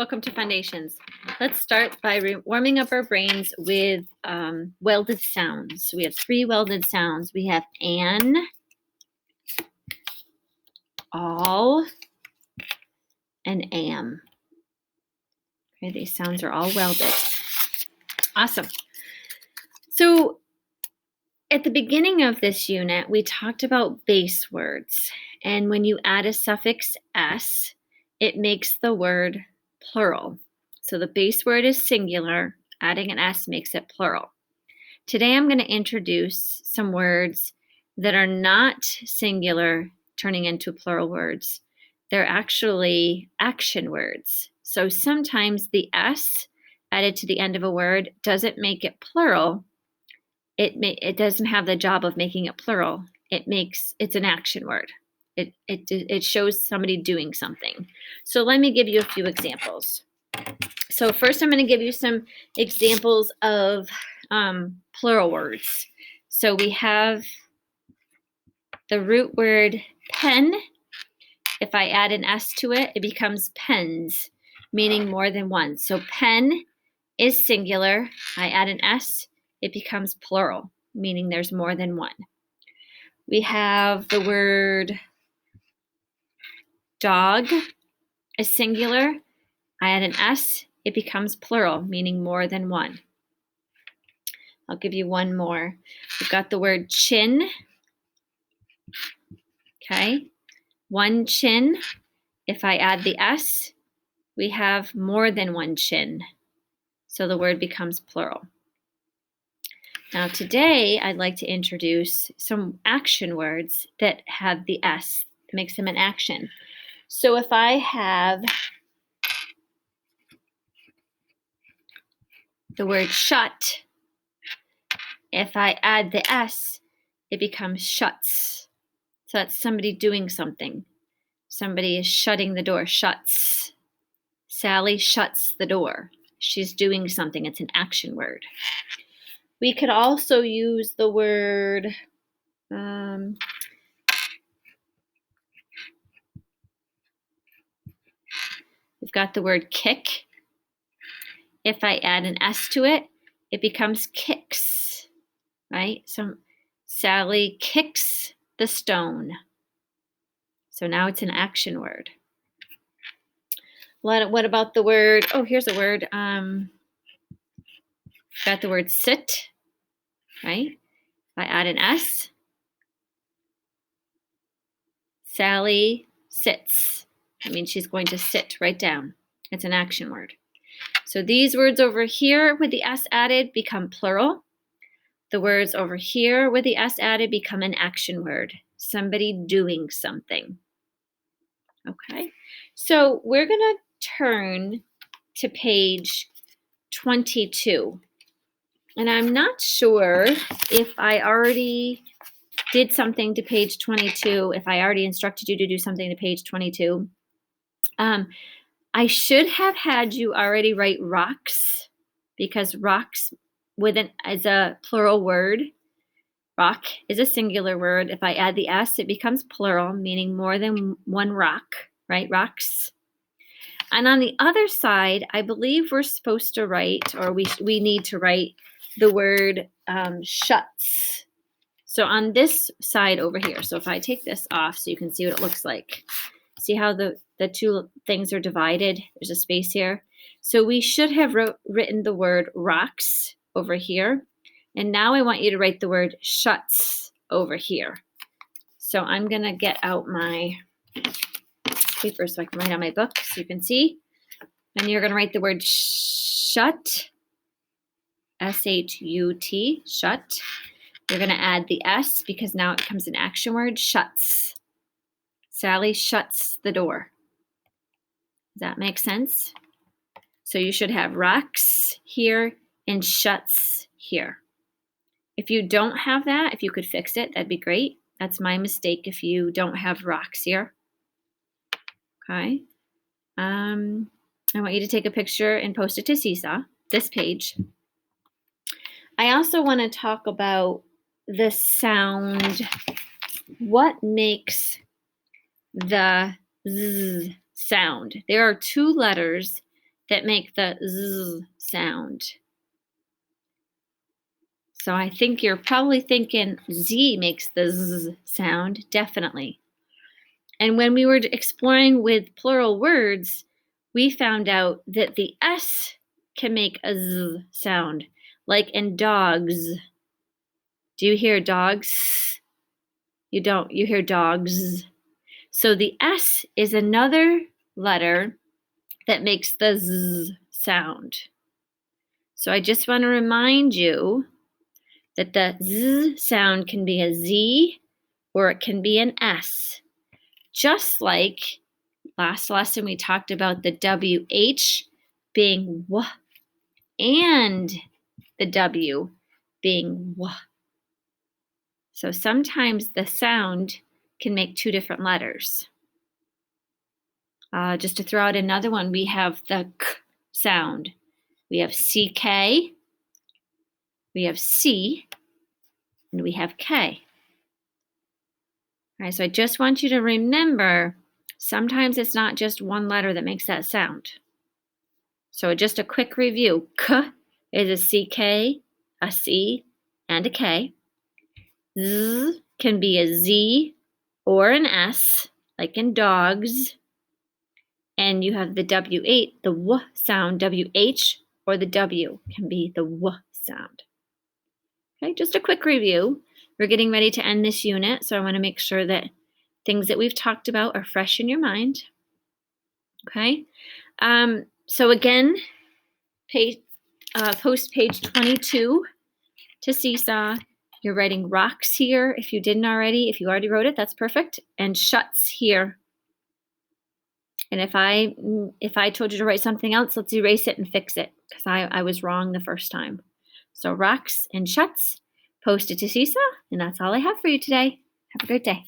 Welcome to Foundations. Let's start by warming up our brains with welded sounds. We have 3 welded sounds. We have an, all, and am. Okay, these sounds are all welded. Awesome. So at the beginning of this unit, we talked about base words. And when you add a suffix s, it makes the word plural. So the base word is singular. Adding an s makes it plural. Today I'm going to introduce some words that are not singular, turning into plural words. They're actually action words. So sometimes the s added to the end of a word doesn't make it plural. It doesn't have the job of making it plural. It's an action word. It shows somebody doing something. So let me give you a few examples. So first I'm going to give you some examples of plural words. So we have the root word pen. If I add an s to it, it becomes pens, meaning more than one. So pen is singular. I add an s, it becomes plural, meaning there's more than one. We have the word dog is singular. I add an s, it becomes plural, meaning more than one. I'll give you one more. We've got the word chin. Okay, one chin. If I add the s, we have more than one chin. So the word becomes plural. Now today, I'd like to introduce some action words that have the s, that makes them an action. So if I have the word shut, if I add the s, it becomes shuts. So that's somebody doing something. Somebody is shutting the door, shuts. Sally shuts the door. She's doing something. It's an action word. We could also use the word we've got the word kick. If I add an s to it, it becomes kicks, right? So Sally kicks the stone. So now it's an action word. What about the word, here's a word. Got the word sit, right? If I add an s, Sally sits. That means she's going to sit right down. It's an action word. So these words over here with the s added become plural. The words over here with the s added become an action word. Somebody doing something. Okay, so we're going to turn to page 22. And I'm not sure if I already did something to page 22, if I already instructed you to do something to page 22. I should have had you already write rocks, because rocks is a plural word. Rock is a singular word. If I add the s, it becomes plural, meaning more than one rock, right? Rocks. And on the other side, I believe we're supposed to write, or we need to write the word shuts. So on this side over here, so if I take this off so you can see what it looks like. See how the two things are divided? There's a space here. So we should have written the word rocks over here. And now I want you to write the word shuts over here. So I'm going to get out my paper so I can write on my book so you can see. And you're going to write the word shut, S-H-U-T, shut. You're going to add the S because now it becomes an action word, shuts. Sally shuts the door. Does that make sense? So you should have rocks here and shuts here. If you don't have that, if you could fix it, that'd be great. That's my mistake if you don't have rocks here. Okay. I want you to take a picture and post it to Seesaw, this page. I also want to talk about the sound. What makes the z sound? There are 2 letters that make the Z sound. So I think you're probably thinking Z makes the Z sound, definitely. And when we were exploring with plural words, we found out that the S can make a Z sound, like in dogs. Do you hear dogs? You don't. You hear dogs. So the S is another letter that makes the Z sound. So I just want to remind you that the Z sound can be a Z or it can be an S. Just like last lesson we talked about the WH being W and the W being W. So sometimes the sound can make two different letters. Just to throw out another one, we have the K sound. We have CK, we have C, and we have K. All right, so I just want you to remember, sometimes it's not just one letter that makes that sound. So just a quick review. K is a CK, a C, and a K. Z can be a Z or an S, like in dogs. And you have the W8, the W sound, WH, or the W can be the W sound. Okay, just a quick review. We're getting ready to end this unit, so I want to make sure that things that we've talked about are fresh in your mind. Okay, so again, post page 22 to Seesaw. You're writing rocks here if you didn't already. If you already wrote it, that's perfect. And shuts here. And if I told you to write something else, let's erase it and fix it because I was wrong the first time. So rocks and shuts, post it to Seesaw, and that's all I have for you today. Have a great day.